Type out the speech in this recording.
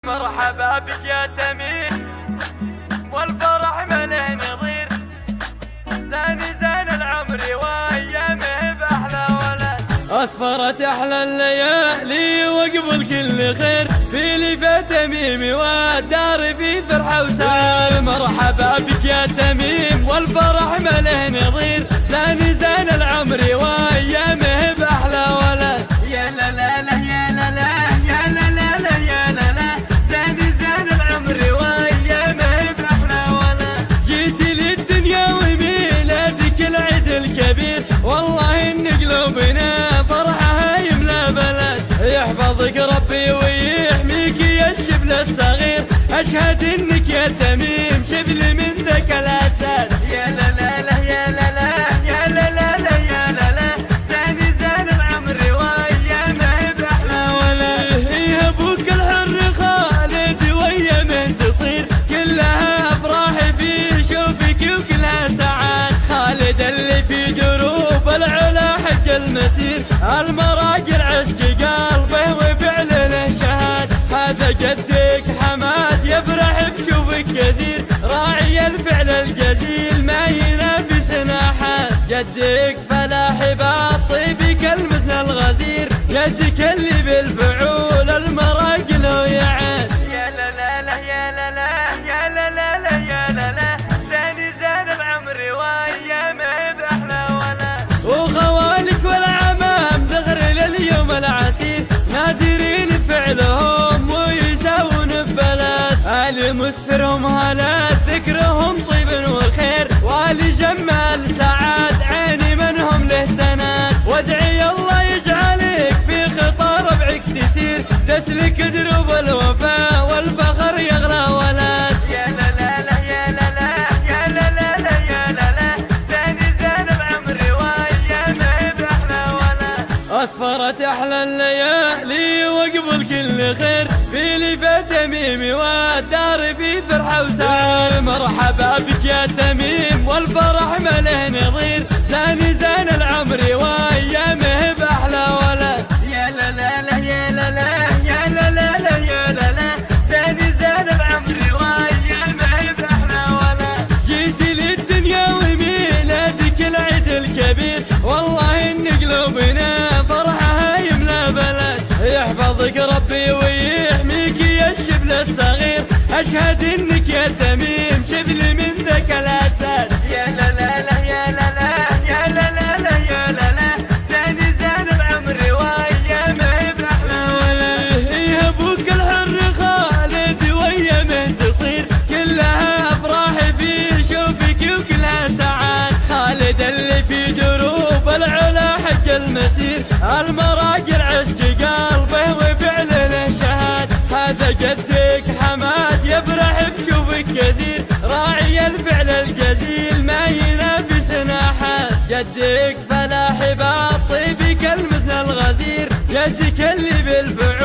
مرحبا بك يا تميم والفرح ما له نظير، ثاني زين العمر وايامه باحلى ولد. اصفرت احلى الليالي وقبل كل خير، في لي في تميمي والدار في فرحه وسعاد. مرحبا بك يا تميم والفرح ما له نظير، ثاني زين العمر وايامه باحلى ولد. يا لا لا لا يا لا لا يا لا لا لا يا لا لا، ثاني زين العمر وايامه باحلى ولد. جيتي للدنيا وميلادك العيد الكبير، والله ان قلوبنا فرحها يملى بلد. يحفظك ربي ويحميك يا الشبل الصغير، اشهد انك يا تميم شبل من ذاك الاسد. يا لا لا لا يا لا لا يا لا لا لا يا لا لا، ثاني زين العمر وايامه باحلى ولد. يا ابوك الحر خالد ويا من تصير، كلها افراح في شوفك وكلها سعاد. خالد اللي في دروب العلا حق المسير، المراجل عشق قلبه وفعل له شهاد. هذا جدك حماد يفرح بشوفك كثير، راعي الفعل الجزيل ما ينافس احد. جدك فلاح بالطيب كالمزن الغزير، جدك اللي بالفعول المراجل ويعاد. يا لا لا لا يا لا لا يا لا لا لا يا لا لا، ثاني زين العمر وايامه باحلى ولد. وخوالك والعمام دغر لليوم العسير، نادرين بفعلهم ويساوون ببلد. آل مسفرهم هالات ذكرهم طيب وخير، والي جمال سعاد عيني منهم له سناد. وادعي الله يجعلك في خطى ربعك تسير، تسلك دروب الوفاء والفخر يغلى ولد. يا لا لا لا يا لا لا يا لا لا لا يا لا لا، ثاني زين العمر وايامه باحلى ولد. اصفرت احلى الليالي وقبل كل خير، في لي في تميمي والدار في فرحه وسعاد. مرحبا بك يا تميم والفرح ما له نظير، ثاني زين العمر وايامه باحلى ولد. يا لا لا لا يا لا لا يا لا لا لا يا لا لا، ثاني زين العمر وايامه باحلى ولد. جيتي للدنيا وميلادك العيد الكبير، والله ان قلوبنا فرحها يملى بلد. يحفظك ربي ويحميك يا الشبل الصغير، اشهد انك يا تميم شبل من ذاك الاسد. يا لا لا لا يا لا لا يا لا لا لا يا لا لا، ثاني زين العمر وايامه باحلى ولد. يا ابوك الحر خالد ويا من تصير، كلها افراح في شوفك وكلها سعاد. خالد اللي في دروب العلا حق المسير، المراجل عشق قلبه وفعل له شهاد. هذا جدك حماد يفرح بشوفك كثير، راعي الفعل الجزيل ما ينافس احد. جدك فلاح بالطيب كالمزن الغزير، جدك اللي بالفعول